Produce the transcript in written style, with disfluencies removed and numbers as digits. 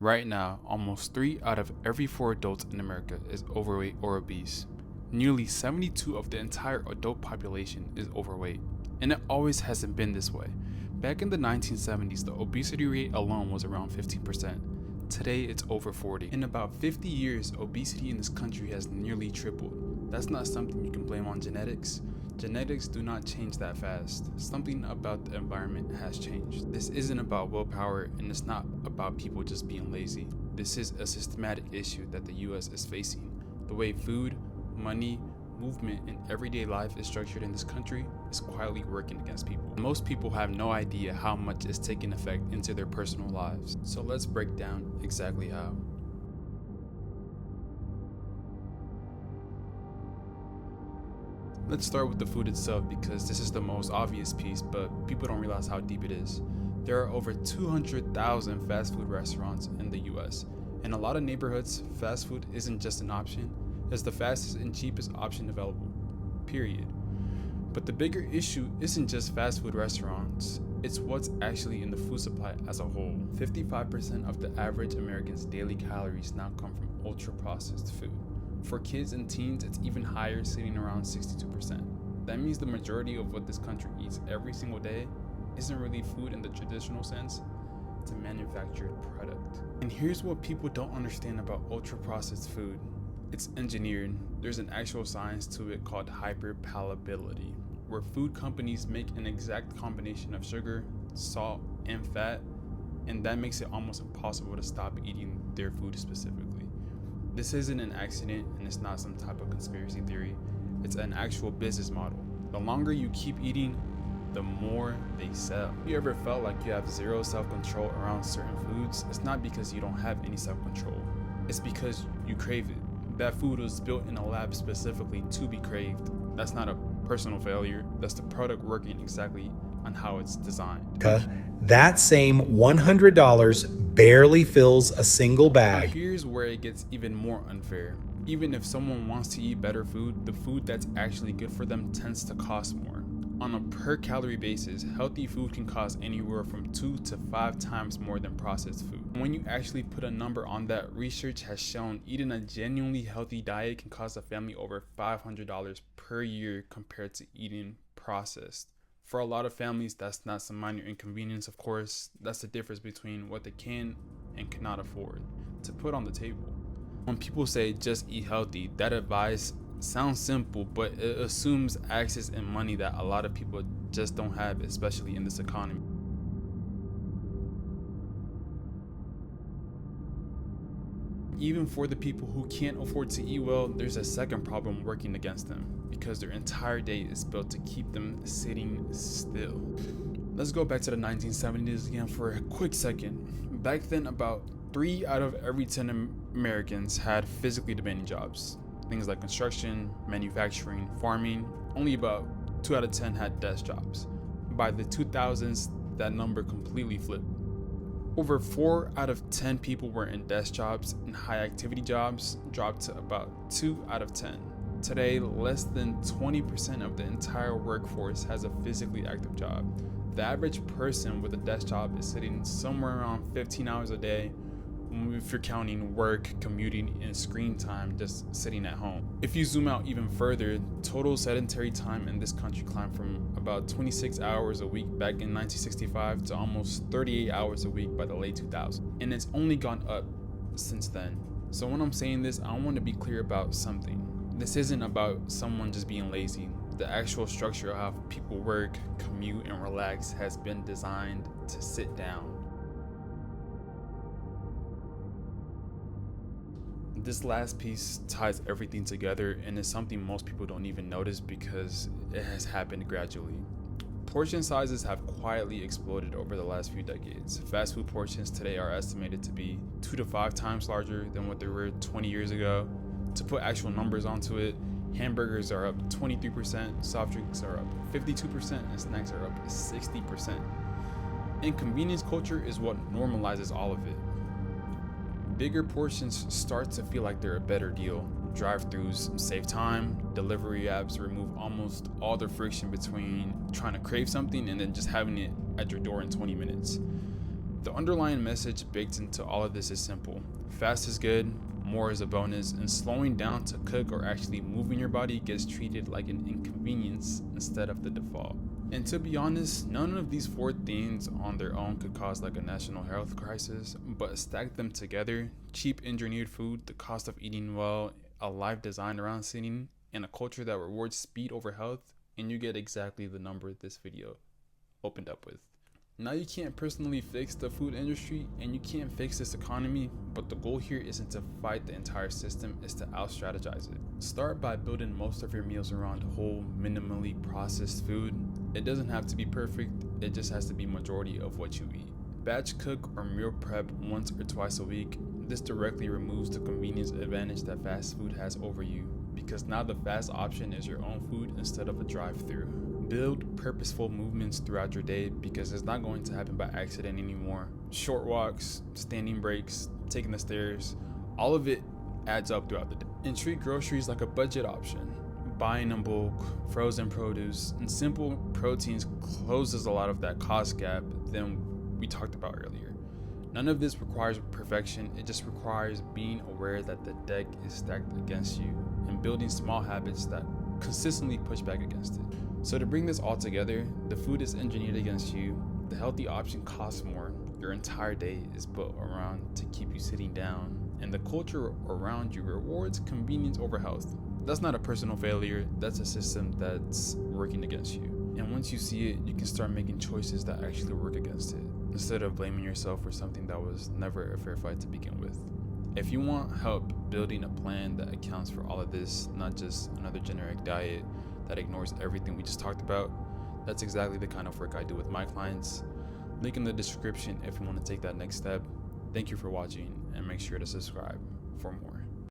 Right now, almost 3 out of every 4 adults in America is overweight or obese. Nearly 72 of the entire adult population is overweight, and it always hasn't been this way. Back in the 1970s, the obesity rate alone was around 15%. Today, it's over 40. In about 50 years, obesity in this country has nearly tripled. That's not something you can blame on genetics. Genetics do not change that fast. Something about the environment has changed. This isn't about willpower, and it's not about people just being lazy. This is a systematic issue that the US is facing. The way food, money, movement, and everyday life is structured in this country is quietly working against people. Most people have no idea how much is taking effect into their personal lives. So let's break down exactly how. Let's start with the food itself because this is the most obvious piece, but people don't realize how deep it is. There are over 200,000 fast food restaurants in the US. In a lot of neighborhoods, fast food isn't just an option, it's the fastest and cheapest option available, period. But the bigger issue isn't just fast food restaurants, it's what's actually in the food supply as a whole. 55% of the average American's daily calories now come from ultra-processed food. For kids and teens, it's even higher, sitting around 62%. That means the majority of what this country eats every single day isn't really food in the traditional sense, it's a manufactured product. And here's what people don't understand about ultra-processed food. It's engineered. There's an actual science to it called hyperpalatability, where food companies make an exact combination of sugar, salt, and fat, and that makes it almost impossible to stop eating their food specifically. This isn't an accident, and it's not some type of conspiracy theory. It's an actual business model. The longer you keep eating, the more they sell. If you ever felt like you have zero self-control around certain foods, it's not because you don't have any self-control. It's because you crave it. That food was built in a lab specifically to be craved. That's not a personal failure. That's the product working exactly on how it's designed. That same $100 barely fills a single Now bag. here's where it gets even more unfair. Even if someone wants to eat better food, the food that's actually good for them tends to cost more. On a per calorie basis, healthy food can cost anywhere from 2 to 5 times more than processed food. When you actually put a number on that, research has shown eating a genuinely healthy diet can cost a family over $500 per year compared to eating processed. For a lot of families, that's not some minor inconvenience, of course. That's the difference between what they can and cannot afford to put on the table. When people say just eat healthy, that advice sounds simple, but it assumes access and money that a lot of people just don't have, especially in this economy. Even for the people who can't afford to eat well, there's a second problem working against them because their entire day is built to keep them sitting still. Let's go back to the 1970s again for a quick second. Back then, about 3 out of every 10 Americans had physically demanding jobs. Things like construction, manufacturing, farming. Only about 2 out of 10 had desk jobs. By the 2000s, that number completely flipped. Over 4 out of 10 people were in desk jobs, and high activity jobs dropped to about 2 out of 10. Today, less than 20% of the entire workforce has a physically active job. The average person with a desk job is sitting somewhere around 15 hours a day, if you're counting work, commuting, and screen time just sitting at home. If you zoom out even further, total sedentary time in this country climbed from about 26 hours a week back in 1965 to almost 38 hours a week by the late 2000s. And it's only gone up since then. So when I'm saying this, I want to be clear about something. This isn't about someone just being lazy. The actual structure of how people work, commute, and relax has been designed to sit down. This last piece ties everything together and is something most people don't even notice because it has happened gradually. Portion sizes have quietly exploded over the last few decades. Fast food portions today are estimated to be 2 to 5 times larger than what they were 20 years ago. To put actual numbers onto it, hamburgers are up 23%, soft drinks are up 52%, and snacks are up 60%. And convenience culture is what normalizes all of it. Bigger portions start to feel like they're a better deal. Drive-thrus save time, delivery apps remove almost all the friction between trying to crave something and then just having it at your door in 20 minutes. The underlying message baked into all of this is simple. Fast is good, more is a bonus, and slowing down to cook or actually moving your body gets treated like an inconvenience instead of the default. And to be honest, none of these 4 things on their own could cause like a national health crisis, but stack them together, cheap engineered food, the cost of eating well, a life designed around sitting, and a culture that rewards speed over health, and you get exactly the number this video opened up with. Now you can't personally fix the food industry and you can't fix this economy, but the goal here isn't to fight the entire system, it's to out-strategize it. Start by building most of your meals around whole, minimally processed food. It doesn't have to be perfect, it just has to be majority of what you eat. Batch cook or meal prep once or twice a week. This directly removes the convenience advantage that fast food has over you, because now the fast option is your own food instead of a drive-through. Build purposeful movements throughout your day, because it's not going to happen by accident anymore. Short walks, standing breaks, taking the stairs, all of it adds up throughout the day. And treat groceries like a budget option. Buying in bulk, frozen produce, and simple proteins closes a lot of that cost gap than we talked about earlier. None of this requires perfection, it just requires being aware that the deck is stacked against you and building small habits that consistently push back against it. So to bring this all together, the food is engineered against you, the healthy option costs more, your entire day is built around to keep you sitting down, and the culture around you rewards convenience over health. That's not a personal failure, that's a system that's working against you. And once you see it, you can start making choices that actually work against it, instead of blaming yourself for something that was never a fair fight to begin with. If you want help building a plan that accounts for all of this, not just another generic diet that ignores everything we just talked about, that's exactly the kind of work I do with my clients. Link in the description if you want to take that next step. Thank you for watching, and make sure to subscribe for more.